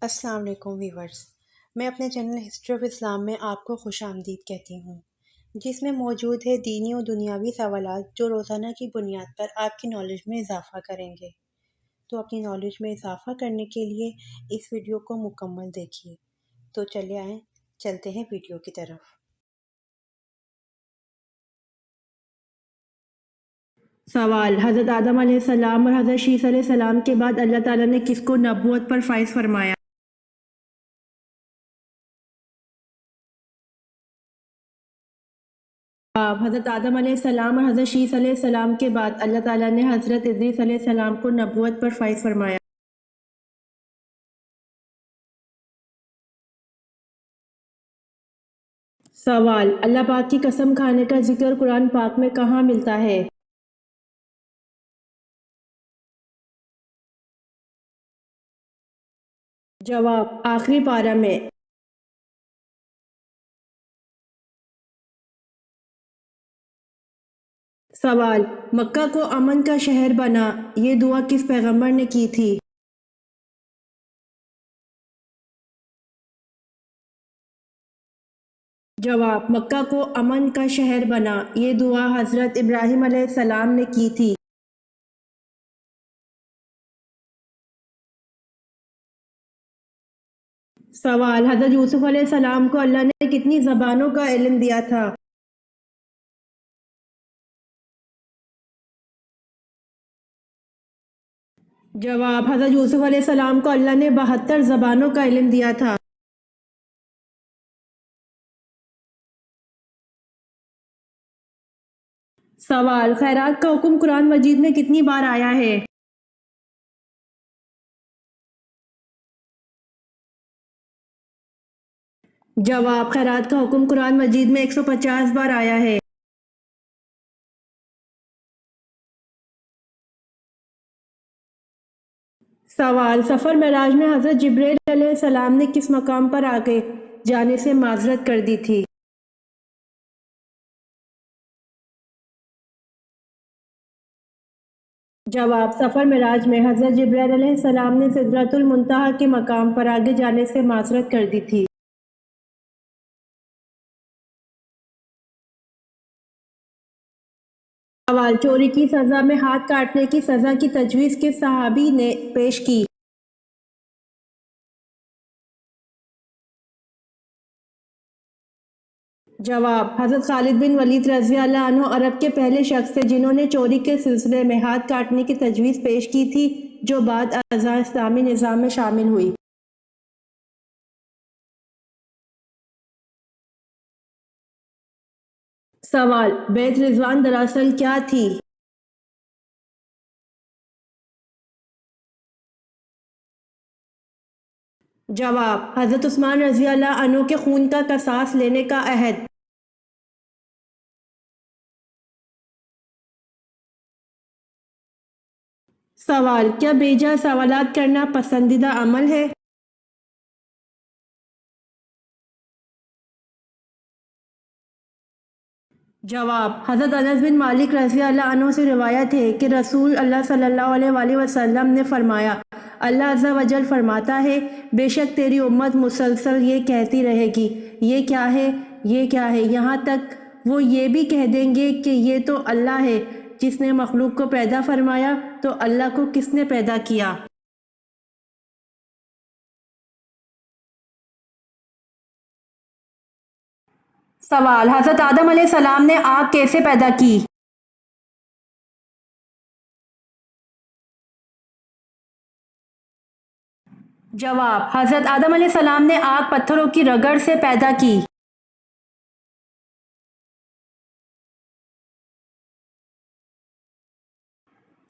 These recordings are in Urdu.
السلام علیکم ویورز، میں اپنے چینل ہسٹری آف اسلام میں آپ کو خوش آمدید کہتی ہوں، جس میں موجود ہے دینی و دنیاوی سوالات جو روزانہ کی بنیاد پر آپ کی نالج میں اضافہ کریں گے۔ تو اپنی نالج میں اضافہ کرنے کے لیے اس ویڈیو کو مکمل دیکھیے۔ تو چلے آئیں، چلتے ہیں ویڈیو کی طرف۔ سوال: حضرت آدم علیہ السلام اور حضرت شیس علیہ السلام کے بعد اللہ تعالیٰ نے کس کو نبوت پر فائز فرمایا؟ جواب: حضرت آدم علیہ السلام اور حضرت شیس علیہ السلام کے بعد اللہ تعالیٰ نے حضرت ادریس علیہ السلام کو نبوت پر فائز فرمایا۔ سوال: اللہ پاک کی قسم کھانے کا ذکر قرآن پاک میں کہاں ملتا ہے؟ جواب: آخری پارہ میں۔ سوال: مکہ کو امن کا شہر بنا، یہ دعا کس پیغمبر نے کی تھی؟ جواب: مکہ کو امن کا شہر بنا، یہ دعا حضرت ابراہیم علیہ السلام نے کی تھی۔ سوال: حضرت یوسف علیہ السلام کو اللہ نے کتنی زبانوں کا علم دیا تھا؟ جواب: حضرت یوسف علیہ السلام کو اللہ نے 72 زبانوں کا علم دیا تھا۔ سوال: خیرات کا حکم قرآن مجید میں کتنی بار آیا ہے؟ جواب: خیرات کا حکم قرآن مجید میں 150 بار آیا ہے۔ سوال: سفر معراج میں حضرت جبرائیل علیہ السلام نے کس مقام پر آگے جانے سے معذرت کر دی تھی؟ جواب: سفر معراج میں حضرت جبرائیل علیہ السلام نے سدرۃ المنتہا کے مقام پر آگے جانے سے معذرت کر دی تھی۔ سوال: چوری کی سزا میں ہاتھ کاٹنے کی سزا کی تجویز کس صحابی نے پیش کی؟ جواب: حضرت خالد بن ولید رضی اللہ عنہ عرب کے پہلے شخص تھے جنہوں نے چوری کے سلسلے میں ہاتھ کاٹنے کی تجویز پیش کی تھی، جو بعد ازاں اسلامی نظام میں شامل ہوئی۔ سوال: بیعت رضوان دراصل کیا تھی؟ جواب: حضرت عثمان رضی اللہ عنہ کے خون کا قصاص لینے کا عہد۔ سوال: کیا بیجا سوالات کرنا پسندیدہ عمل ہے؟ جواب: حضرت انس بن مالک رضی اللہ عنہ سے روایت ہے کہ رسول اللہ صلی اللہ علیہ وآلہ وسلم نے فرمایا، اللہ عز و جل فرماتا ہے، بے شک تیری امت مسلسل یہ کہتی رہے گی، یہ کیا ہے، یہ کیا ہے، یہاں تک وہ یہ بھی کہہ دیں گے کہ یہ تو اللہ ہے جس نے مخلوق کو پیدا فرمایا، تو اللہ کو کس نے پیدا کیا؟ سوال: حضرت آدم علیہ السلام نے آگ کیسے پیدا کی؟ جواب: حضرت آدم علیہ السلام نے آگ پتھروں کی رگڑ سے پیدا کی۔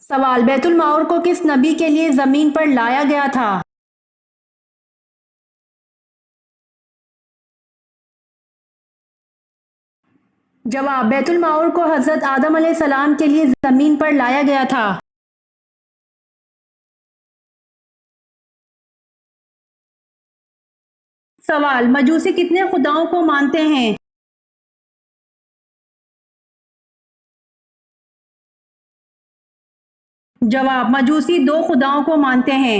سوال: بیت المعمور کو کس نبی کے لیے زمین پر لایا گیا تھا؟ جواب: بیت المعمور کو حضرت آدم علیہ السلام کے لیے زمین پر لایا گیا تھا۔ سوال: مجوسی کتنے خداؤں کو مانتے ہیں؟ جواب: مجوسی 2 خداؤں کو مانتے ہیں۔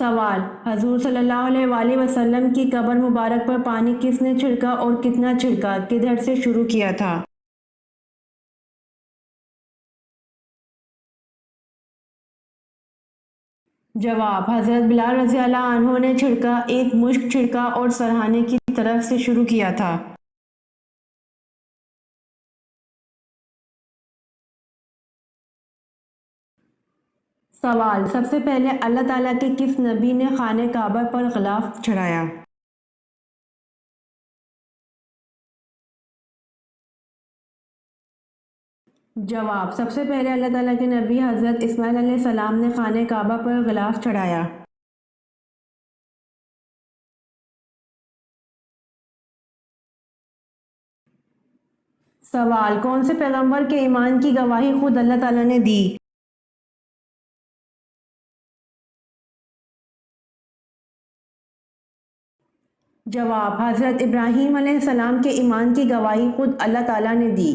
سوال: حضور صلی اللہ علیہ وآلہ وسلم کی قبر مبارک پر پانی کس نے چھڑکا اور کتنا چھڑکا، کدھر سے شروع کیا تھا؟ جواب: حضرت بلال رضی اللہ عنہ نے چھڑکا، ایک مشک چھڑکا اور سرہانے کی طرف سے شروع کیا تھا۔ سوال: سب سے پہلے اللہ تعالیٰ کے کس نبی نے خانہ کعبہ پر غلاف چڑھایا؟ جواب: سب سے پہلے اللہ تعالیٰ کے نبی حضرت اسماعیل علیہ السلام نے خانہ کعبہ پر غلاف چڑھایا۔ سوال: کون سے پیغمبر کے ایمان کی گواہی خود اللہ تعالیٰ نے دی؟ جواب: حضرت ابراہیم علیہ السلام کے ایمان کی گواہی خود اللہ تعالیٰ نے دی۔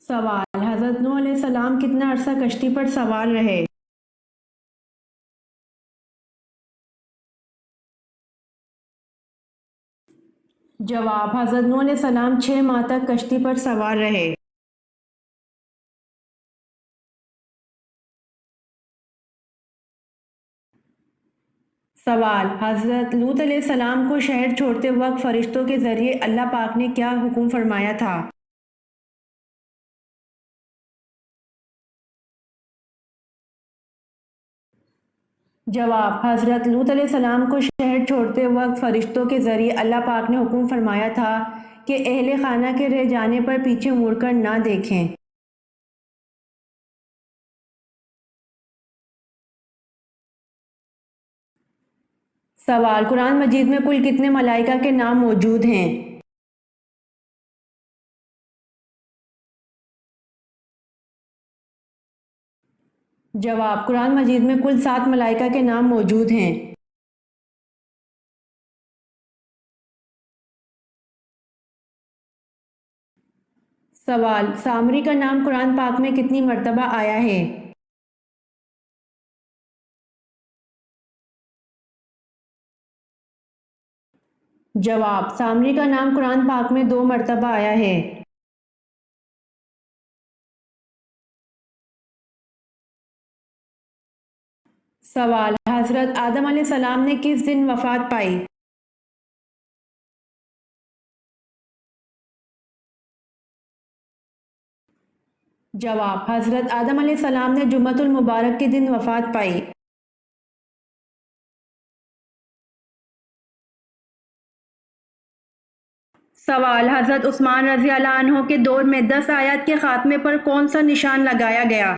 سوال: حضرت نوح علیہ السلام کتنا عرصہ کشتی پر سوار رہے؟ جواب: حضرت نوح علیہ السلام 6 ماہ تک کشتی پر سوار رہے۔ سوال: حضرت لوط علیہ السلام کو شہر چھوڑتے وقت فرشتوں کے ذریعے اللہ پاک نے کیا حکم فرمایا تھا؟ جواب: حضرت لوط علیہ السلام کو شہر چھوڑتے وقت فرشتوں کے ذریعے اللہ پاک نے حکم فرمایا تھا کہ اہل خانہ کے رہ جانے پر پیچھے مڑ کر نہ دیکھیں۔ سوال: قرآن مجید میں کل کتنے ملائکہ کے نام موجود ہیں؟ جواب: قرآن مجید میں کل 7 ملائکہ کے نام موجود ہیں۔ سوال: سامری کا نام قرآن پاک میں کتنی مرتبہ آیا ہے؟ جواب: سامری کا نام قرآن پاک میں 2 مرتبہ آیا ہے۔ سوال: حضرت آدم علیہ السلام نے کس دن وفات پائی؟ جواب: حضرت آدم علیہ السلام نے جمعۃ المبارک کے دن وفات پائی۔ سوال: حضرت عثمان رضی اللہ عنہ کے دور میں 10 آیات کے خاتمے پر کون سا نشان لگایا گیا؟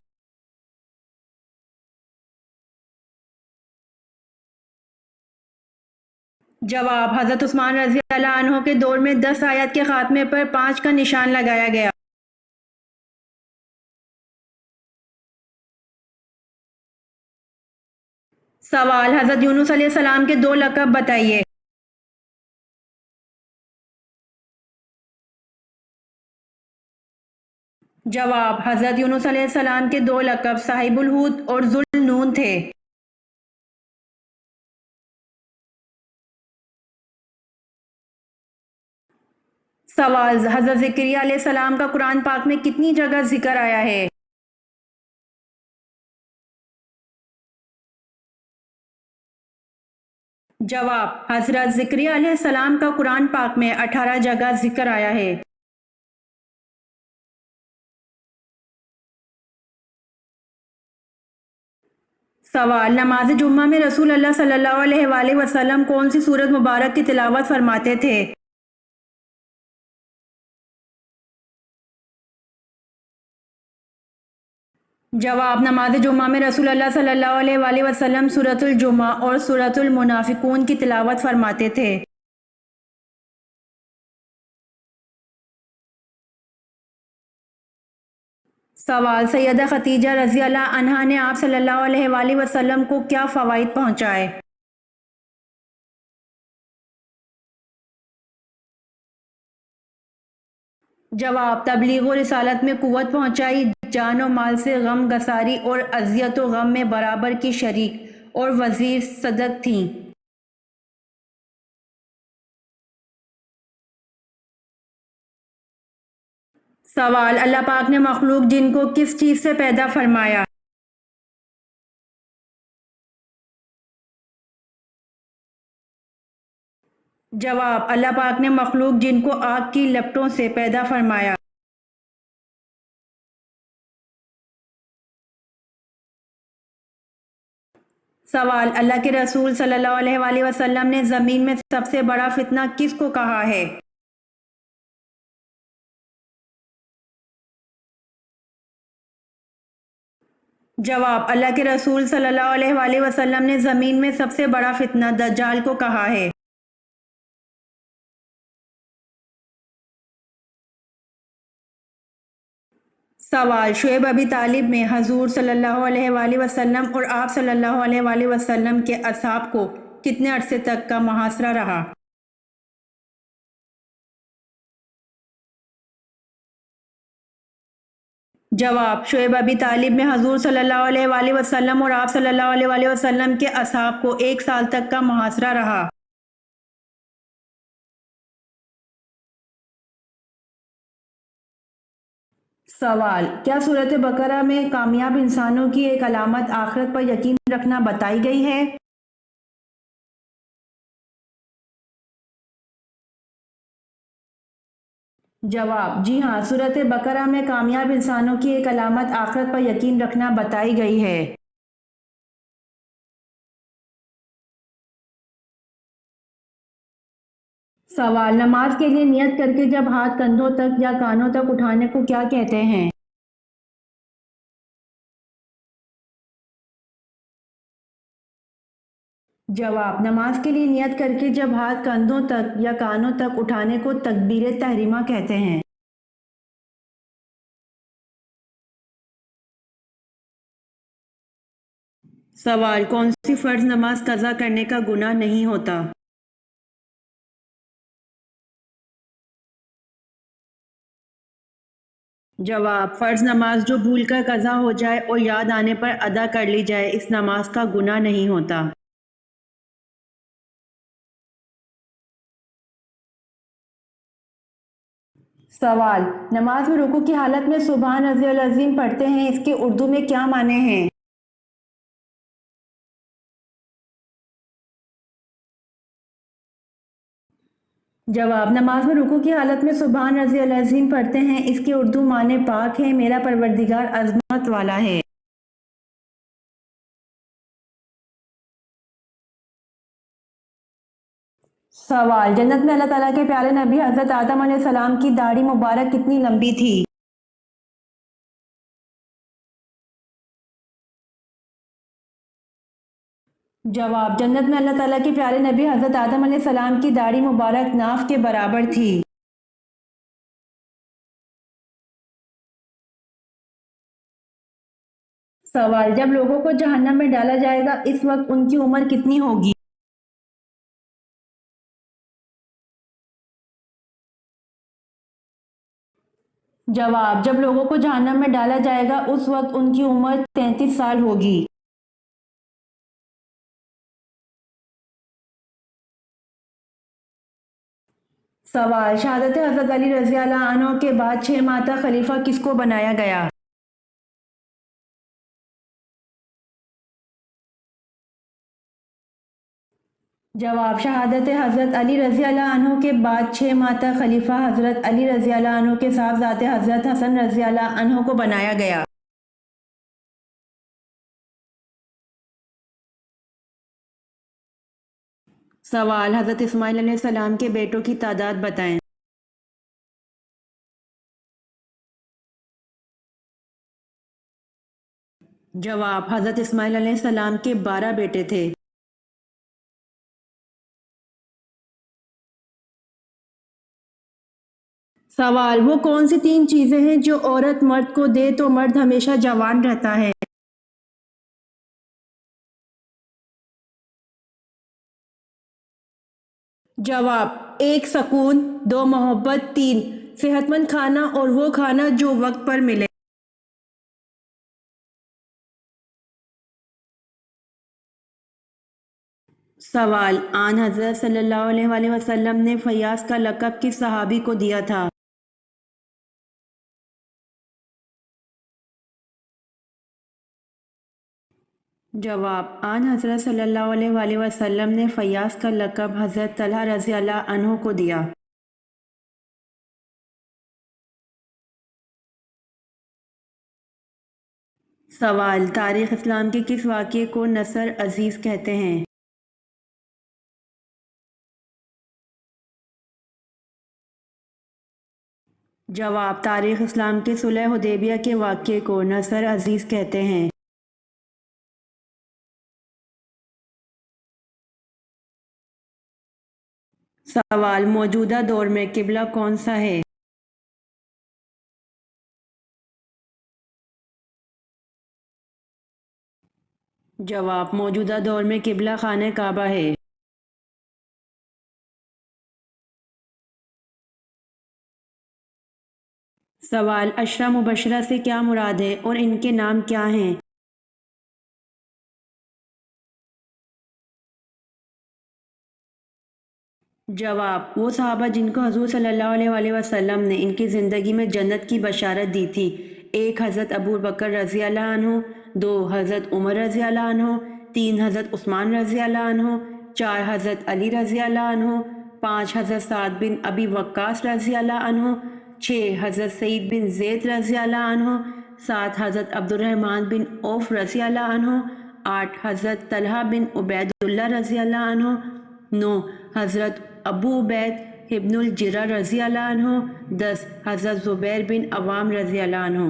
جواب: حضرت عثمان رضی اللہ عنہ کے دور میں 10 آیات کے خاتمے پر 5 کا نشان لگایا گیا۔ سوال: حضرت یونس علیہ السلام کے 2 لقب بتائیے۔ جواب: حضرت یونس علیہ السلام کے 2 لقب صاحب الحوت اور ذو النون تھے۔ سوال: حضرت زکریا علیہ السلام کا قرآن پاک میں کتنی جگہ ذکر آیا ہے؟ جواب: حضرت زکریا علیہ السلام کا قرآن پاک میں 18 جگہ ذکر آیا ہے۔ سوال: نماز جمعہ میں رسول اللہ صلی اللہ علیہ وآلہ وسلم کون سی سورت مبارک کی تلاوت فرماتے تھے؟ جواب: نماز جمعہ میں رسول اللہ صلی اللہ علیہ وآلہ وسلم سورۃ الجمعہ اور سورۃ المنافقون کی تلاوت فرماتے تھے۔ سوال: سیدہ خدیجہ رضی اللہ عنہا نے آپ صلی اللہ علیہ وآلہ وسلم کو کیا فوائد پہنچائے؟ جواب: تبلیغ و رسالت میں قوت پہنچائی، جان و مال سے غم گساری اور اذیت و غم میں برابر کی شریک اور وزیر صدق تھیں۔ سوال: اللہ پاک نے مخلوق جن کو کس چیز سے پیدا فرمایا؟ جواب: اللہ پاک نے مخلوق جن کو آگ کی لپٹوں سے پیدا فرمایا۔ سوال: اللہ کے رسول صلی اللہ علیہ وآلہ وسلم نے زمین میں سب سے بڑا فتنہ کس کو کہا ہے؟ جواب: اللہ کے رسول صلی اللہ علیہ وآلہ وسلم نے زمین میں سب سے بڑا فتنہ دجال کو کہا ہے۔ سوال: شعیب ابی طالب میں حضور صلی اللہ علیہ وآلہ وسلم اور آپ صلی اللہ علیہ وآلہ وسلم کے اصحاب کو کتنے عرصے تک کا محاصرہ رہا؟ جواب: شعیب ابی طالب میں حضور صلی اللہ علیہ وآلہ وسلم اور آپ صلی اللہ علیہ وآلہ وسلم کے اصحاب کو 1 سال تک کا محاصرہ رہا۔ سوال: کیا سورۃ بقرہ میں کامیاب انسانوں کی ایک علامت آخرت پر یقین رکھنا بتائی گئی ہے؟ جواب: جی ہاں، سورۃ بقرہ میں کامیاب انسانوں کی ایک علامت آخرت پر یقین رکھنا بتائی گئی ہے۔ سوال: نماز کے لیے نیت کر کے جب ہاتھ کندھوں تک یا کانوں تک اٹھانے کو کیا کہتے ہیں؟ جواب: نماز کے لیے نیت کر کے جب ہاتھ کندھوں تک یا کانوں تک اٹھانے کو تکبیر تحریمہ کہتے ہیں۔ سوال: کون سی فرض نماز قضا کرنے کا گناہ نہیں ہوتا؟ جواب: فرض نماز جو بھول کر قضا ہو جائے اور یاد آنے پر ادا کر لی جائے، اس نماز کا گناہ نہیں ہوتا۔ سوال: نماز میں رکوع کی حالت میں سبحان رضی العظیم پڑھتے ہیں، اس کے اردو میں کیا معنی ہیں؟ جواب: نماز میں رکوع کی حالت میں سبحان رضی العظیم پڑھتے ہیں، اس کے اردو معنی پاک ہے، میرا پروردگار عظمت والا ہے۔ سوال: جنت میں اللہ تعالیٰ کے پیارے نبی حضرت آدم علیہ السلام کی داڑھی مبارک کتنی لمبی تھی؟ جواب: جنت میں اللہ تعالیٰ کے پیارے نبی حضرت آدم علیہ السلام کی داڑھی مبارک ناف کے برابر تھی۔ سوال: جب لوگوں کو جہنم میں ڈالا جائے گا اس وقت ان کی عمر کتنی ہوگی؟ جواب: جب لوگوں کو جہنم میں ڈالا جائے گا اس وقت ان کی عمر 33 سال ہوگی۔ سوال: شہادت حضرت علی رضی اللہ عنہ کے بعد 6 ماہ تک خلیفہ کس کو بنایا گیا؟ جواب: شہادت حضرت علی رضی اللہ عنہ کے بعد 6 ماہ تک خلیفہ حضرت علی رضی اللہ عنہ کے صاحبزادے حضرت حسن رضی اللہ عنہ کو بنایا گیا۔ سوال: حضرت اسماعیل علیہ السلام کے بیٹوں کی تعداد بتائیں۔ جواب: حضرت اسماعیل علیہ السلام کے 12 بیٹے تھے۔ سوال: وہ کون سی 3 چیزیں ہیں جو عورت مرد کو دے تو مرد ہمیشہ جوان رہتا ہے؟ جواب: 1 سکون، 2 محبت، 3 صحت مند کھانا اور وہ کھانا جو وقت پر ملے۔ سوال: آن حضرت صلی اللہ علیہ وآلہ وسلم نے فیاض کا لقب کس صحابی کو دیا تھا؟ جواب: آن حضرت صلی اللہ علیہ وآلہ وسلم نے فیاض کا لقب حضرت طلحہ رضی اللہ عنہ کو دیا۔ سوال: تاریخ اسلام کے کس واقعے کو نصر عزیز کہتے ہیں؟ جواب: تاریخ اسلام کے صلح حدیبیہ کے واقعے کو نصر عزیز کہتے ہیں۔ سوال: موجودہ دور میں قبلہ کون سا ہے؟ جواب: موجودہ دور میں قبلہ خانہ کعبہ ہے۔ سوال: عشرہ مبشرہ سے کیا مراد ہے اور ان کے نام کیا ہیں؟ جواب: وہ صحابہ جن کو حضور صلی اللہ علیہ وآلہ وسلم نے ان کی زندگی میں جنت کی بشارت دی تھی۔ 1 حضرت ابو بکر رضی اللہ عنہ، 2 حضرت عمر رضی اللہ عنہ، 3 حضرت عثمان رضی اللہ عنہ، 4 حضرت علی رضی اللہ عنہ، 5 حضرت سعد بن ابی وقاص رضی اللہ عنہ، 6 حضرت سعید بن زید رضی اللہ عنہ، 7 حضرت عبد الرحمن بن عوف رضی اللہ عنہ، 8 حضرت طلحہ بن عبید اللہ رضی اللہ عنہ، 9 حضرت ابو عبید ابن الجرہ رضی اللہ عنہ، 10 حضرت زبیر بن عوام رضی اللہ عنہ۔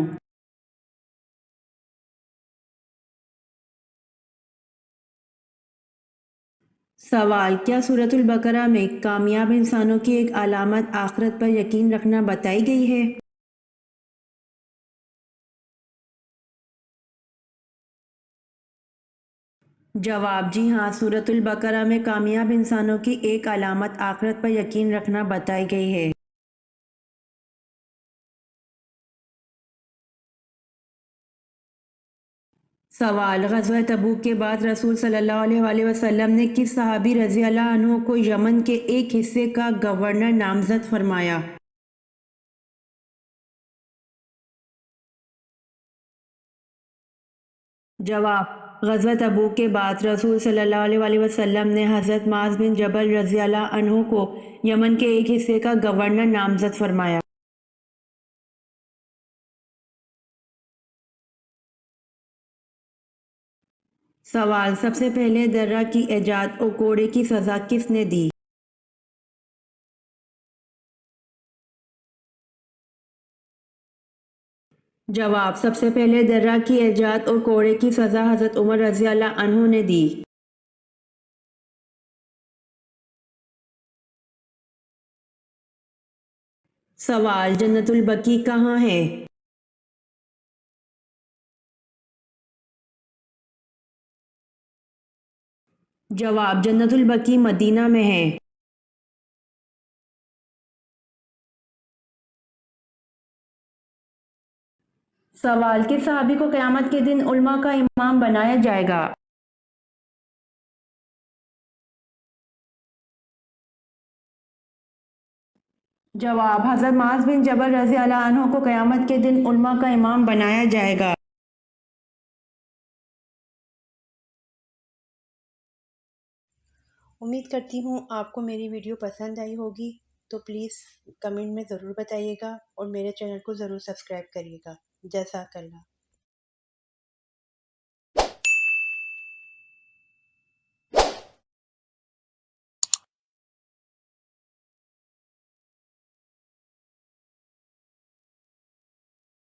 سوال: کیا سورۃ البقرہ میں کامیاب انسانوں کی ایک علامت آخرت پر یقین رکھنا بتائی گئی ہے؟ جواب: جی ہاں، سورۃ البقرہ میں کامیاب انسانوں کی ایک علامت آخرت پر یقین رکھنا بتائی گئی ہے۔ سوال: غزوہ تبوک کے بعد رسول صلی اللہ علیہ وآلہ وسلم نے کس صحابی رضی اللہ عنہ کو یمن کے ایک حصے کا گورنر نامزد فرمایا؟ جواب: غزوہ تبوک کے بعد رسول صلی اللہ علیہ وآلہ وسلم نے حضرت معاذ بن جبل رضی اللہ عنہ کو یمن کے ایک حصے کا گورنر نامزد فرمایا۔ سوال: سب سے پہلے درہ کی ایجاد اور کوڑے کی سزا کس نے دی؟ جواب: سب سے پہلے درہ کی ایجاد اور کوڑے کی سزا حضرت عمر رضی اللہ عنہ نے دی۔ سوال: جنت البقیع کہاں ہے؟ جواب: جنت البقیع مدینہ میں ہے۔ سوال: کس صحابی کو قیامت کے دن علماء کا امام بنایا جائے گا؟ جواب: حضرت معاذ بن جبل رضی اللہ عنہ کو قیامت کے دن علماء کا امام بنایا جائے گا۔ امید کرتی ہوں آپ کو میری ویڈیو پسند آئی ہوگی، تو پلیز کمنٹ میں ضرور بتائیے گا اور میرے چینل کو ضرور سبسکرائب کریے گا۔ جزاک اللہ۔